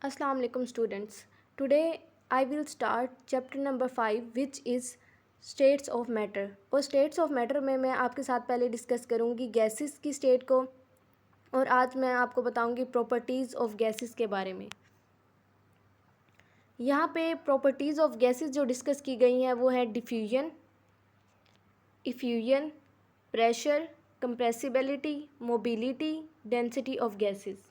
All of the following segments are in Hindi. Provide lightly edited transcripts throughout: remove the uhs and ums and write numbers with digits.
Assalamu alaikum students. Today I will start chapter number 5 which is states of matter. और states of matter में मैं आपके साथ पहले डिस्कस करूँगी गैसेस की स्टेट को और आज मैं आपको बताऊँगी प्रॉपर्टीज़ ऑफ गैसेस के बारे में। यहाँ पे प्रॉपर्टीज़ ऑफ गैसेस जो डिस्कस की गई हैं वो है diffusion, effusion, pressure, compressibility, mobility, density of gases.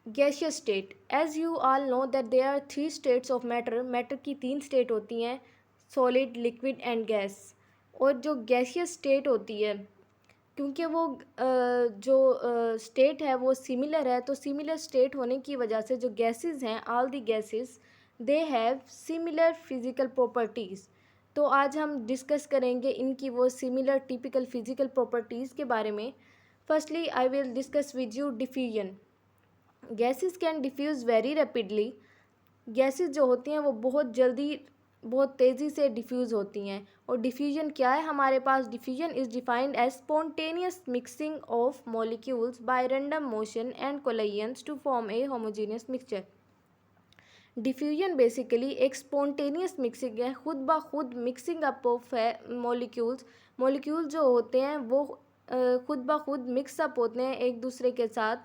Gaseous state, as you all know that there are 3 states of matter. Matter की 3 स्टेट होती हैं, सॉलिड, लिक्विड एंड गैस। और जो गैसियस स्टेट होती है, क्योंकि वो जो स्टेट है वो सिमिलर है, तो सिमिलर स्टेट होने की वजह से जो गैसेस हैं, all the gases they have similar physical properties. तो आज हम डिस्कस करेंगे इनकी वो सिमिलर टिपिकल फिजिकल प्रॉपर्टीज़ के बारे में। Firstly I will discuss with you diffusion. Gases can diffuse very rapidly. Gases जो होती हैं वो बहुत जल्दी, बहुत तेज़ी से डिफ्यूज़ होती हैं। और डिफ्यूजन क्या है हमारे पास? Diffusion is defined as spontaneous mixing of molecules by random motion and collisions to form a homogeneous mixture. Diffusion basically एक स्पॉन्टेनियस मिक्सिंग है, खुद ब खुद मिक्सिंग अप ऑफ है मॉलिक्यूल्स। मॉलिक्यूल जो होते हैं वो खुद ब खुद मिक्सअप होते हैं एक दूसरे के साथ,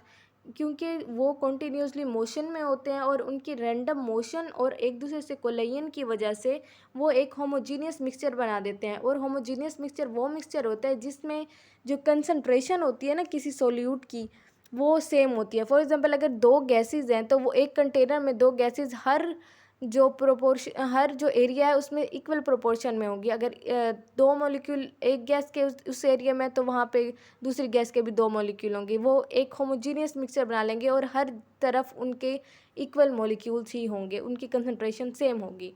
क्योंकि वो कॉन्टीन्यूसली मोशन में होते हैं और उनकी रैंडम मोशन और एक दूसरे से कोलिजन की वजह से वो एक होमोजीनियस मिक्सचर बना देते हैं। और होमोजीनियस मिक्सचर वो मिक्सचर होता है जिसमें जो कंसंट्रेशन होती है ना किसी सोल्यूट की, वो सेम होती है। फॉर एग्जांपल अगर 2 गैसेस हैं तो वो एक कंटेनर में 2 गैसेस हर जो एरिया है उसमें इक्वल प्रोपोर्शन में होगी। अगर 2 मॉलिक्यूल एक गैस के उस एरिया में, तो वहाँ पे दूसरी गैस के भी 2 मॉलिक्यूल होंगे। वो एक होमोजीनियस मिक्सचर बना लेंगे और हर तरफ उनके इक्वल मॉलिक्यूल्स ही होंगे, उनकी कंसंट्रेशन सेम होगी।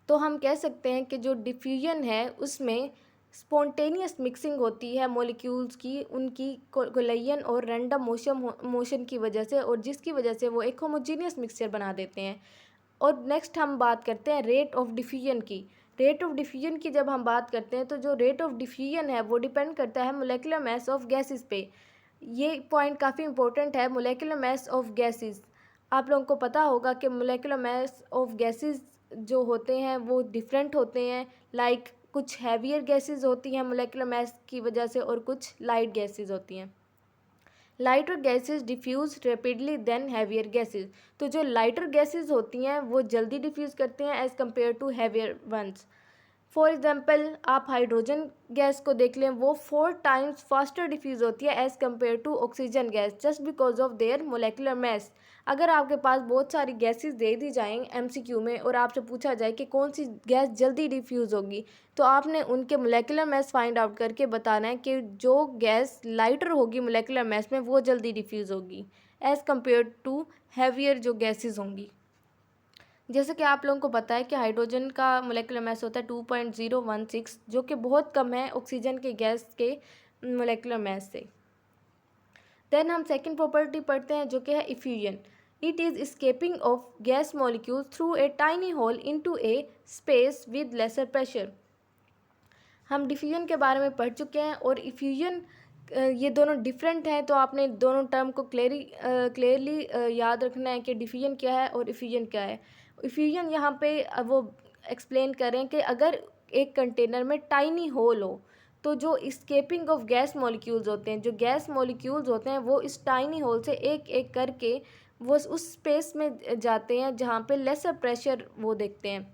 तो हम कह सकते हैं कि जो डिफ्यूजन है उसमें स्पॉन्टेनियस मिक्सिंग होती है मॉलिक्यूल्स की, उनकी कोलिजन और रैंडम मोशन की वजह से, और जिसकी वजह से वो एक होमोजीनियस मिक्सचर बना देते हैं। और नेक्स्ट हम बात करते हैं रेट ऑफ डिफ्यूजन की। रेट ऑफ डिफ्यूजन की जब हम बात करते हैं तो जो रेट ऑफ डिफ्यूजन है वो डिपेंड करता है मोलेकुलर मास ऑफ गैसेस पे। ये पॉइंट काफ़ी इंपॉर्टेंट है, मोलेकुलर मास ऑफ गैसेस। आप लोगों को पता होगा कि मोलेकुलर मास ऑफ गैसेस जो होते हैं वो डिफरेंट होते हैं। लाइक कुछ हैवियर गैसेस होती हैं मोलेकुलर मास की वजह से और कुछ लाइट गैसेस होती हैं। Lighter gases diffuse rapidly than heavier gases. तो जो लाइटर गैसेस होती हैं वो जल्दी डिफ्यूज़ करते हैं as compare to heavier ones. For example आप हाइड्रोजन गैस को देख लें, वो 4 टाइम्स फास्टर डिफ्यूज़ होती है as compare to oxygen gas, just because of their molecular mass. अगर आपके पास बहुत सारी गैसेस दे दी जाएं एमसीक्यू में और आपसे पूछा जाए कि कौन सी गैस जल्दी डिफ्यूज़ होगी, तो आपने उनके मोलेकुलर मास फाइंड आउट करके बताना है कि जो गैस लाइटर होगी मोलेकुलर मास में वो जल्दी डिफ्यूज़ होगी एज़ कम्पेयर टू हैवियर जो गैसेस होंगी। जैसे कि आप लोगों को पता है कि हाइड्रोजन का मोलेकुलर मास होता है 2.016, जो कि बहुत कम है ऑक्सीजन के गैस के मोलेकुलर मास से। देन हम सेकंड प्रॉपर्टी पढ़ते हैं जो कि है effusion. It is escaping of gas molecule through a tiny hole into a space with lesser pressure. हम डिफ्यूजन के बारे में पढ़ चुके हैं और इफ्यूजन ये दोनों डिफरेंट हैं, तो आपने दोनों टर्म को क्लियरली याद रखना है कि डिफ्यूजन क्या है और इफ्यूजन क्या है। इफ्यूजन यहाँ पे वो एक्सप्लेन करें कि अगर एक कंटेनर में टाइनी होल हो, तो जो इस्केपिंग ऑफ गैस मॉलिक्यूल्स होते हैं, जो गैस मॉलिक्यूल्स होते हैं वो इस टाइनी होल से एक एक करके वो उस स्पेस में जाते हैं जहाँ पे लेसर प्रेशर वो देखते हैं।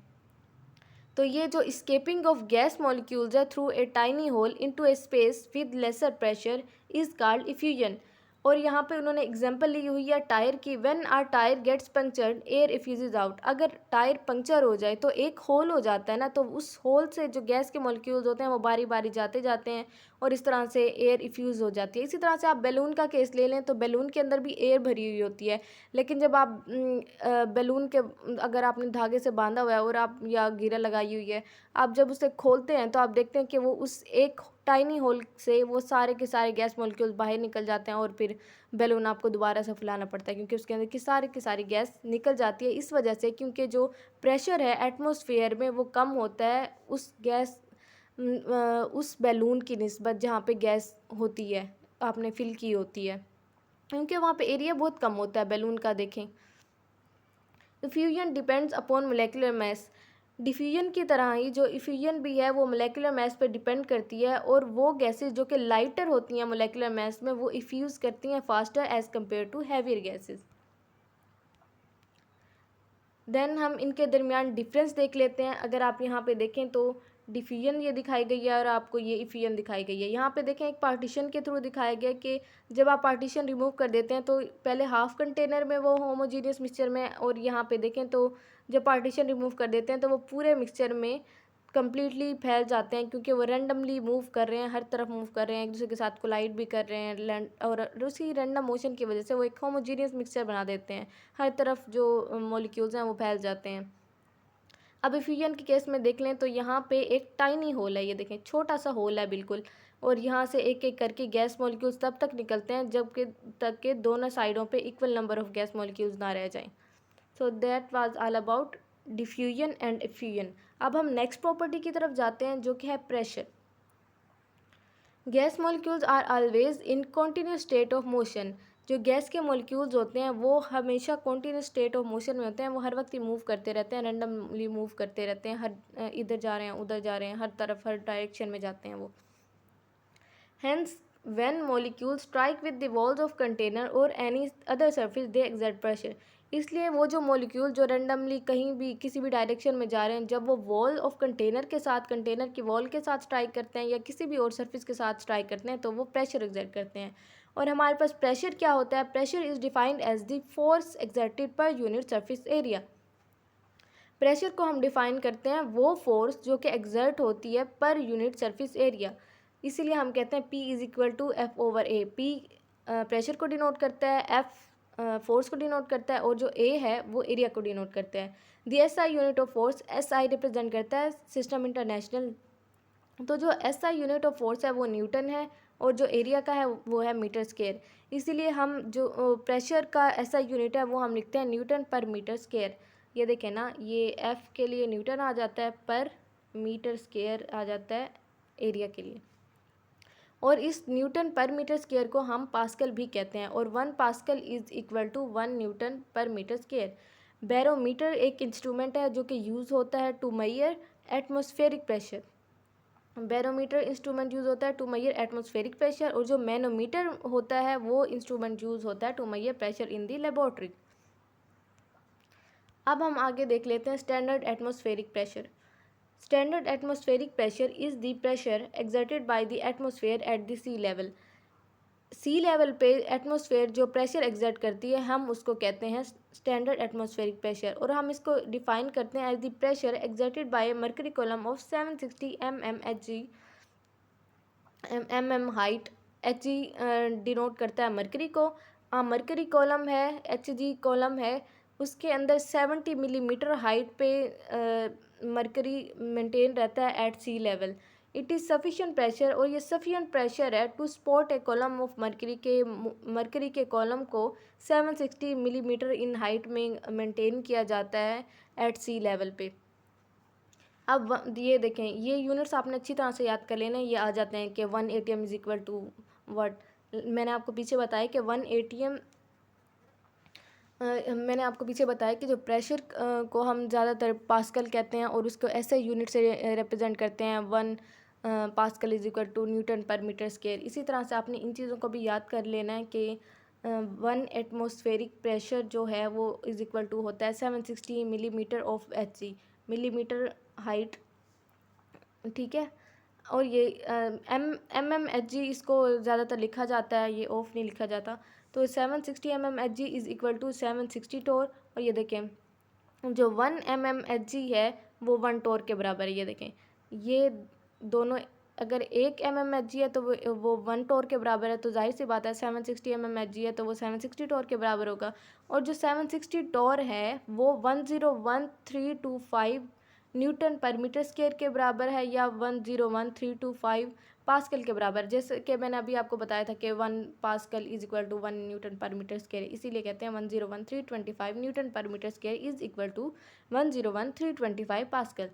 तो ये जो escaping ऑफ गैस मॉलिक्यूल्स है through a tiny hole into a space with lesser pressure is called effusion. और यहाँ पे उन्होंने एग्जांपल ली हुई है टायर की। When our tyre gets punctured air effuses out. अगर टायर पंक्चर हो जाए तो एक होल हो जाता है ना, तो उस होल से जो गैस के मॉलिक्यूल्स होते हैं वो बारी बारी जाते जाते हैं और इस तरह से एयर इफ्यूज़ हो जाती है। इसी तरह से आप बैलून का केस ले लें तो बैलून के अंदर भी एयर भरी हुई होती है, लेकिन जब आप बैलून के अगर आपने धागे से बांधा हुआ है और आप या गिरा लगाई हुई है, आप जब उसे खोलते हैं तो आप देखते हैं कि वो उस एक टाइनी होल से वो सारे के सारे गैस मॉलिक्यूल्स बाहर निकल जाते हैं और फिर बैलून आपको दोबारा से फुलाना पड़ता है, क्योंकि उसके अंदर की सारी गैस निकल जाती है। इस वजह से, क्योंकि जो प्रेशर है एटमॉस्फेयर में वो कम होता है उस बैलून की निस्बत जहाँ पे गैस होती है, आपने फिल की होती है। क्योंकि वहाँ पे एरिया बहुत कम होता है बैलून का। देखें, effusion depends upon molecular mass. Diffusion की तरह ही जो इफ्यूजन भी है वो मोलेकुलर मास पर डिपेंड करती है, और वो गैसेज जो कि लाइटर होती हैं मोलेकुलर मास में वो इफ्यूज़ करती हैं faster as compare to heavier gases. Then हम इनके दरमियान डिफरेंस देख लेते हैं। अगर आप यहाँ पे देखें तो डिफ्यूजन ये दिखाई गई है और आपको ये इफ्यूजन दिखाई गई है। यहाँ पे देखें एक पार्टीशन के थ्रू दिखाया गया कि जब आप पार्टीशन रिमूव कर देते हैं तो पहले हाफ कंटेनर में वो होमोजीनियस मिक्सचर में, और यहाँ पे देखें तो जब पार्टीशन रिमूव कर देते हैं तो वो पूरे मिक्सचर में कम्प्लीटली फैल जाते हैं, क्योंकि वो रैंडमली मूव कर रहे हैं, हर तरफ मूव कर रहे हैं, एक दूसरे के साथ कोलाइड भी कर रहे हैं, और उसी रैंडम मोशन की वजह से वो एक होमोजीनियस मिक्सचर बना देते हैं, हर तरफ जो मॉलिक्यूल्स हैं वो फैल जाते हैं। अब इफ्यूजन के केस में देख लें तो यहाँ पे एक टाइनी होल है, ये देखें छोटा सा होल है बिल्कुल, और यहाँ से एक एक करके गैस मॉलिक्यूल्स तब तक निकलते हैं जब के तक के दोनों साइडों पे equal number of gas molecules ना रह जाएं। So that was all about diffusion and effusion. अब हम नेक्स्ट प्रॉपर्टी की तरफ जाते हैं जो कि है pressure. Gas molecules are always in continuous state of motion. जो गैस के मॉलिक्यूल्स होते हैं वो हमेशा कॉन्टीन्यूस स्टेट ऑफ मोशन में होते हैं, वो हर वक्त ही मूव करते रहते हैं, रैंडमली मूव करते रहते हैं, हर इधर जा रहे हैं उधर जा रहे हैं, हर तरफ हर डायरेक्शन में जाते हैं वो। Hence, when molecules strike with the walls of container or any other surface, they exert pressure. इसलिए वो जो मॉलिक्यूल जो रैंडमली कहीं भी किसी भी डायरेक्शन में जा रहे हैं, जब वो वॉल ऑफ कंटेनर के साथ, कंटेनर की वॉल के साथ स्ट्राइक करते हैं या किसी भी और सरफेस के साथ स्ट्राइक करते हैं तो वो प्रेशर एक्सर्ट करते हैं। और हमारे पास प्रेशर क्या होता है? Pressure is defined as the force exerted per unit surface area. Pressure को हम डिफाइन करते हैं वो फोर्स जो कि एक्सर्ट होती है पर यूनिट सरफेस एरिया। इसीलिए हम कहते हैं P is equal to F over A. P pressure को डिनोट करता है, F फोर्स को डिनोट करता है, और जो A है वो एरिया को डिनोट करता है। दी SI unit of force, SI represent करता है सिस्टम इंटरनेशनल। तो जो SI यूनिट ऑफ फोर्स है वो न्यूटन है, और जो एरिया का है वो है मीटर स्क्वायर। इसीलिए हम जो प्रेशर का SI यूनिट है वो हम लिखते हैं न्यूटन पर मीटर स्क्वायर। ये देखें ना, ये F के लिए न्यूटन आ जाता है, पर मीटर स्क्वायर आ जाता है एरिया के लिए। और इस न्यूटन पर मीटर स्क्वायर को हम पास्कल भी कहते हैं, और 1 pascal is equal to 1 newton per metre square. Barometer एक इंस्ट्रूमेंट है जो कि यूज़ होता है to measure atmospheric pressure. Barometer instrument use होता है टू मेजर एटमॉस्फेरिक प्रेशर, और जो मैनोमीटर होता है वो इंस्ट्रूमेंट यूज़ होता है to measure pressure in the laboratory. अब हम आगे देख लेते हैं standard atmospheric pressure. Standard atmospheric pressure is the pressure exerted by the atmosphere at the sea level. Sea level पे एटमॉस्फेयर जो प्रेशर एक्सर्ट करती है हम उसको कहते हैं स्टैंडर्ड एटमॉस्फेरिक प्रेशर, और हम इसको डिफाइन करते हैं as the pressure exerted by mercury column of 760 mm Hg height. Hg denote करता है मर्करी को। मर्करी कॉलम है, Hg कॉलम है, उसके अंदर 70 मिलीमीटर हाइट पे मर्करी मेंटेन रहता है at sea level. It is sufficient pressure, और ये सफिशिएंट प्रेशर है to support a column of mercury के कॉलम को 760 मिलीमीटर इन हाइट में मेंटेन किया जाता है एट सी लेवल पे। अब ये देखें, ये यूनिट्स आपने अच्छी तरह से याद कर लेना। ये आ जाते हैं कि 1 ATM is equal to what. मैंने आपको पीछे बताया कि 1 ATM मैंने आपको पीछे बताया कि जो प्रेशर को हम ज़्यादातर पास्कल कहते हैं, और उसको ऐसे यूनिट से रिप्रेजेंट करते हैं 1 pascal is equal to newton per metre square. इसी तरह से आपने इन चीज़ों को भी याद कर लेना है कि 1 एटमॉस्फेरिक प्रेशर जो है वो इज़ इक्वल टू होता है 760 millimetre of Hg, millimetre height, ठीक है। और ये Hg इसको ज़्यादातर लिखा जाता है, ये ऑफ नहीं लिखा जाता। तो 760 Hg इज़ इक्वल टू 760 टोर। और ये देखें जो 1 Hg है वो 1 टोर के बराबर है। ये देखें ये दोनों, अगर 1 Hg है तो वो 1 टोर के बराबर है, तो जाहिर सी बात है 760 Hg है तो वो 760 टोर के बराबर होगा। और जो 760 टोर है वो 101325 न्यूटन पर मीटर स्क्वायर के बराबर है, या 101325 पास्कल के बराबर। जैसे कि मैंने अभी आपको बताया था कि 1 pascal is equal to 1 newton per metre square, इसीलिए कहते हैं 101325 newton per metre square is equal to 101325 pascal.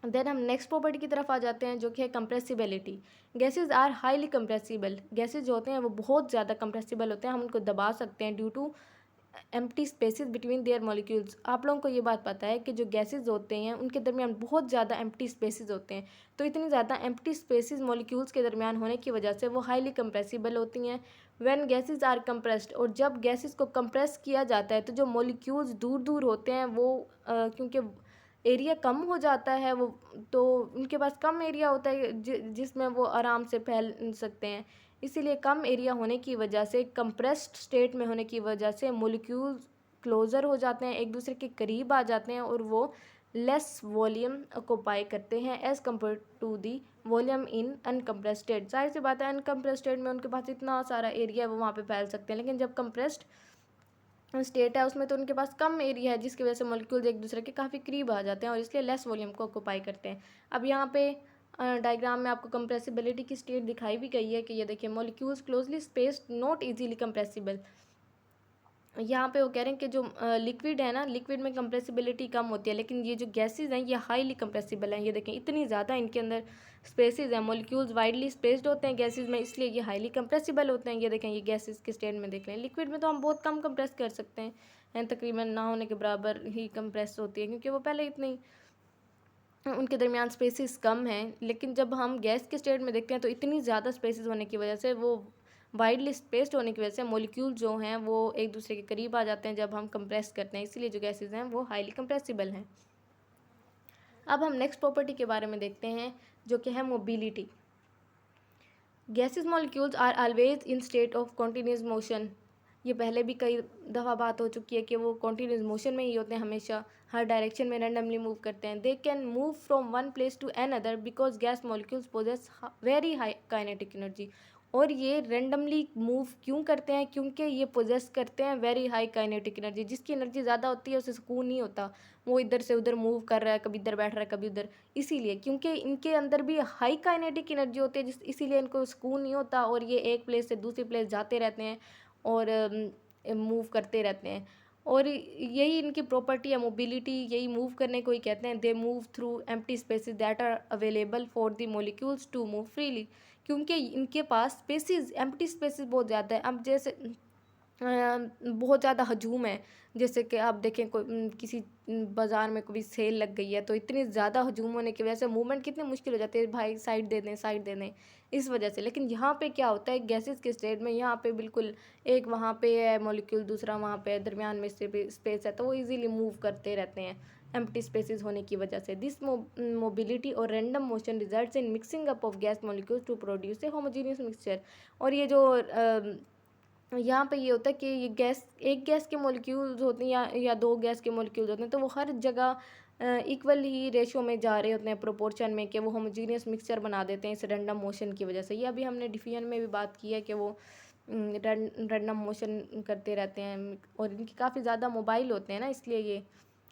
Then हम नेक्स्ट प्रॉपर्टी की तरफ आ जाते हैं जो कि है compressibility. Gases are highly compressible. Gases जो होते हैं वो बहुत ज़्यादा कंप्रेसिबल होते हैं, हम उनको दबा सकते हैं due to empty spaces between their molecules. आप लोगों को ये बात पता है कि जो गैसेज होते हैं उनके दरमियान बहुत ज़्यादा एम्प्टी स्पेसेस होते हैं, तो इतनी ज़्यादा एम्प्टी स्पेसेस मॉलिक्यूल्स के दरमियान होने की वजह से वो हाईली कंप्रेसिबल होती हैं। व्हेन गैसेज आर कंप्रेस्ड, और जब गैसेज को कंप्रेस किया जाता है तो जो मॉलिक्यूल्स दूर दूर होते हैं वो क्योंकि एरिया कम हो जाता है वो, तो उनके पास कम एरिया होता है जिसमें वो आराम से फैल सकते हैं। इसीलिए कम एरिया होने की वजह से, कंप्रेस्ड स्टेट में होने की वजह से मॉलिक्यूल्स क्लोज़र हो जाते हैं, एक दूसरे के करीब आ जाते हैं और वो लेस वॉल्यूम ऑक्यूपाई करते हैं as compare to the volume in uncompressed state. जाहिर सी बात है अनकम्प्रेस्ड स्टेट में उनके पास इतना सारा एरिया है वो वहाँ पे फैल सकते हैं, लेकिन जब कंप्रेस्ड स्टेट है उसमें तो उनके पास कम एरिया है जिसकी वजह से मॉलिक्यूल्स एक दूसरे के काफ़ी करीब आ जाते हैं और इसलिए लेस वॉल्यूम को ऑक्यूपाई करते हैं। अब यहाँ पे डायग्राम में आपको कंप्रेसिबिलिटी की स्टेट दिखाई भी गई है कि ये देखिए molecules closely spaced not easily compressible. यहाँ पे वो कह रहे हैं कि जो लिक्विड है ना, लिक्विड में कंप्रेसिबिलिटी कम होती है, लेकिन ये जो गैसेज हैं ये हाईली कंप्रेसिबल हैं। ये देखें इतनी ज़्यादा इनके अंदर स्पेसेस हैं, मॉलिक्यूल्स वाइडली स्पेस्ड होते हैं गैसेज में, इसलिए ये हाईली कंप्रेसिबल होते हैं। ये देखें ये गैसेज के स्टेट में देख लें, लिक्विड में तो हम बहुत कम कंप्रेस कर सकते हैं, तकरीबन ना होने के बराबर ही कंप्रेस होती है क्योंकि वो पहले इतनी उनके दरमियान स्पेसेस कम हैं। लेकिन जब हम गैस के स्टेट में देखते हैं तो इतनी ज़्यादा स्पेसेस होने की वजह से, वो वाइडली स्पेस्ड होने की वजह से मॉलिक्यूल जो हैं वो एक दूसरे के करीब आ जाते हैं जब हम कंप्रेस करते हैं, इसीलिए जो गैसेस हैं वो हाईली कंप्रेसिबल हैं। अब हम नेक्स्ट प्रॉपर्टी के बारे में देखते हैं जो कि है mobility. Gases molecules are always in state of continuous motion. ये पहले भी कई दफ़ा बात हो चुकी है कि वो कॉन्टीन्यूस मोशन में ही होते हैं, हमेशा हर डायरेक्शन में रैंडमली मूव करते हैं। They can move from one place to another because gas molecules possess very high kinetic energy. और ये रैंडमली मूव क्यों करते हैं? क्योंकि ये पोजेस करते हैं वेरी हाई काइनेटिक एनर्जी। जिसकी एनर्जी ज़्यादा होती है उसे सुकून नहीं होता, वो इधर से उधर मूव कर रहा है, कभी इधर बैठ रहा है कभी उधर, इसीलिए क्योंकि इनके अंदर भी हाई काइनेटिक एनर्जी होती है इसीलिए इनको सुकून नहीं होता और ये एक प्लेस से दूसरी प्लेस जाते रहते हैं और मूव करते रहते हैं। और यही इनकी प्रॉपर्टी है मोबिलिटी, यही मूव करने को ही कहते हैं। They move through empty spaces that are available for the molecules to move freely. क्योंकि इनके पास स्पेसेस, एम्प्टी स्पेसेस बहुत ज़्यादा है। अब जैसे बहुत ज़्यादा हजूम है, जैसे कि आप देखें कोई किसी बाज़ार में कोई सेल लग गई है तो इतनी ज़्यादा हजूम होने की वजह से मूवमेंट कितनी मुश्किल हो जाती है, भाई साइड दे दें साइड दे दें, इस वजह से। लेकिन यहाँ पे क्या होता है गैसेस के स्टेट में, यहाँ पे बिल्कुल एक वहाँ पे है मॉलिक्यूल, दूसरा वहाँ पे है, दरमियान में स्पेस है, तो वो इजीली मूव करते रहते हैं एम्प्टी स्पेसेस होने की वजह से। दिस मोबिलिटी और random motion results in mixing up of gas molecules to produce a homogeneous mixture. और ये जो यहाँ पे ये होता है कि ये गैस, एक गैस के मॉलिक्यूल्स होते हैं या दो गैस के मॉलिक्यूल्स होते हैं, तो वो हर जगह इक्वल ही रेशो में जा रहे होते हैं, प्रोपोर्शन में, कि वो होमोजीनियस मिक्सचर बना देते हैं इस रैंडम मोशन की वजह से। ये अभी हमने डिफिजन में भी बात की है कि वो रैंडम मोशन करते रहते हैं और इनकी काफ़ी ज़्यादा मोबाइल होते हैं ना, इसलिए ये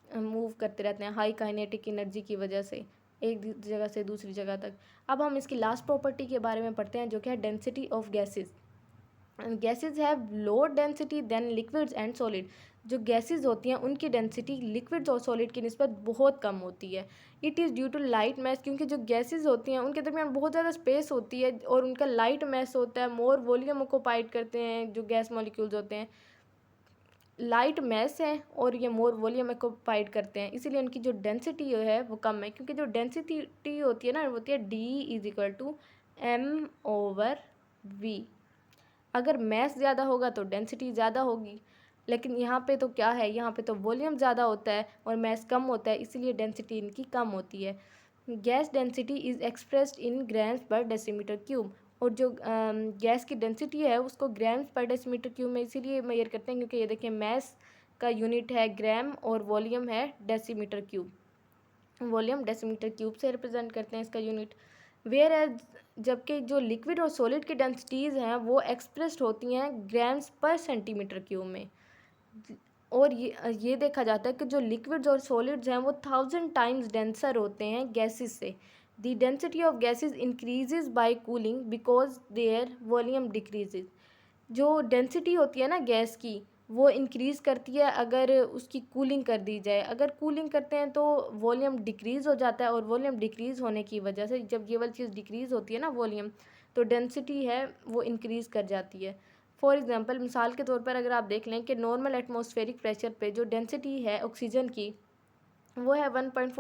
मूव करते रहते हैं हाई काइनेटिक एनर्जी की वजह से एक जगह से दूसरी जगह तक। अब हम इसकी लास्ट प्रॉपर्टी के बारे में पढ़ते हैं जो कि है density of gases. Gases have lower density than liquids and solid. जो गैसेज होती हैं उनकी डेंसिटी लिक्विड्स और सॉलिड की निस्बत बहुत कम होती है। It is due to light mass, क्योंकि जो गैसेज होती हैं उनके दरमियान बहुत ज़्यादा स्पेस होती है और उनका लाइट मैस होता है, मोर वॉल्यूम ऑक्यूपाइड करते हैं जो गैस मॉलिक्यूल्स होते हैं, लाइट मैस है और ये मोर वॉल्यूम ऑक्यूपाइड करते हैं, इसीलिए उनकी जो डेंसिटी है वो कम है। क्योंकि जो डेंसिटी होती है ना, वो होती है D=m/v। अगर मैस ज़्यादा होगा तो डेंसिटी ज़्यादा होगी, लेकिन यहाँ पे तो क्या है, यहाँ पे तो वॉल्यूम ज़्यादा होता है और मैस कम होता है, इसीलिए डेंसिटी इनकी कम होती है। Gas density is expressed in grams पर डेसीमीटर क्यूब। और जो गैस की डेंसिटी है उसको ग्राम्स पर डेसीमीटर क्यूब में इसीलिए मेजर करते हैं क्योंकि ये देखिए मैस का यूनिट है ग्राम और वॉल्यूम है decimetre cube. Volume decimetre cube से रिप्रेजेंट करते हैं इसका यूनिट। वेयर एज जबकि जो लिक्विड और सॉलिड की डेंसिटीज़ हैं वो एक्सप्रेस्ड होती हैं ग्राम्स पर सेंटीमीटर क्यूब में। और ये देखा जाता है कि जो लिक्विड्स और सॉलिड्स हैं वो 1000 टाइम्स डेंसर होते हैं गैसेस से। The density of gases increases by cooling because there volume decreases. जो डेंसिटी होती है ना गैस की, वो इंक्रीज़ करती है अगर उसकी कूलिंग कर दी जाए। अगर कूलिंग करते हैं तो वॉल्यूम डिक्रीज़ हो जाता है, और वॉल्यूम डिक्रीज़ होने की वजह से जब ये वाली चीज़ डिक्रीज़ होती है ना वॉल्यूम, तो डेंसिटी है वो इंक्रीज़ कर जाती है। फॉर एग्ज़ाम्पल मिसाल के तौर पर अगर आप देख लें कि नॉर्मल एटमॉस्फेरिक प्रेशर पे जो डेंसिटी है ऑक्सीजन की वो है 1.4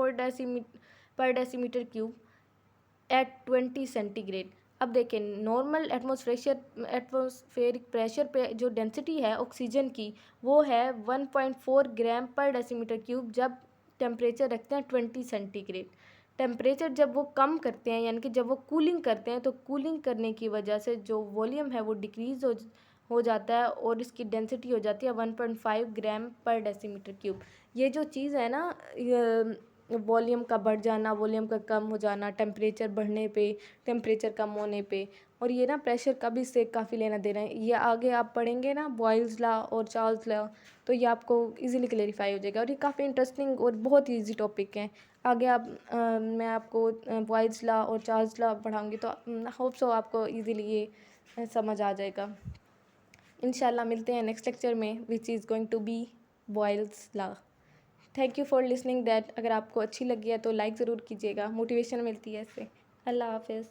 पर डेसीमीटर क्यूब एट 20 सेंटीग्रेड। अब देखें नॉर्मल एटमॉस्फेरिक प्रेशर पे जो डेंसिटी है ऑक्सीजन की वो है 1.4 ग्राम पर डेसीमीटर क्यूब जब टेम्परेचर रखते हैं 20 सेंटीग्रेड। टेम्परेचर जब वो कम करते हैं यानी कि जब वो कूलिंग करते हैं तो कूलिंग करने की वजह से जो वॉल्यूम है वो डिक्रीज़ हो जाता है और इसकी डेंसिटी हो जाती है 1.5 ग्राम पर डेसीमीटर क्यूब। ये जो चीज़ है ना, वॉल्यूम का बढ़ जाना, वॉल्यूम का कम हो जाना, टेम्परेचर बढ़ने पे, टेम्परेचर कम होने पे, और ये ना प्रेशर का भी इससे काफ़ी लेना देना है। ये आगे आप पढ़ेंगे ना बॉयल्स लॉ और चार्ल्स लॉ, तो ये आपको इजीली क्लेरिफाई हो जाएगा, और ये काफ़ी इंटरेस्टिंग और बहुत ही ईजी टॉपिक है। आगे मैं आपको बॉयल्स लॉ और चार्ल्स लॉ पढ़ाऊँगी, तो होप सो आपको ईज़िली ये समझ आ जाएगा। इंशाल्लाह मिलते हैं नेक्स्ट लेक्चर में which is going to be Boyle's law. Thank you for listening that. अगर आपको अच्छी लगी है तो लाइक ज़रूर कीजिएगा, मोटिवेशन मिलती है इससे। अल्लाह हाफ़िज़।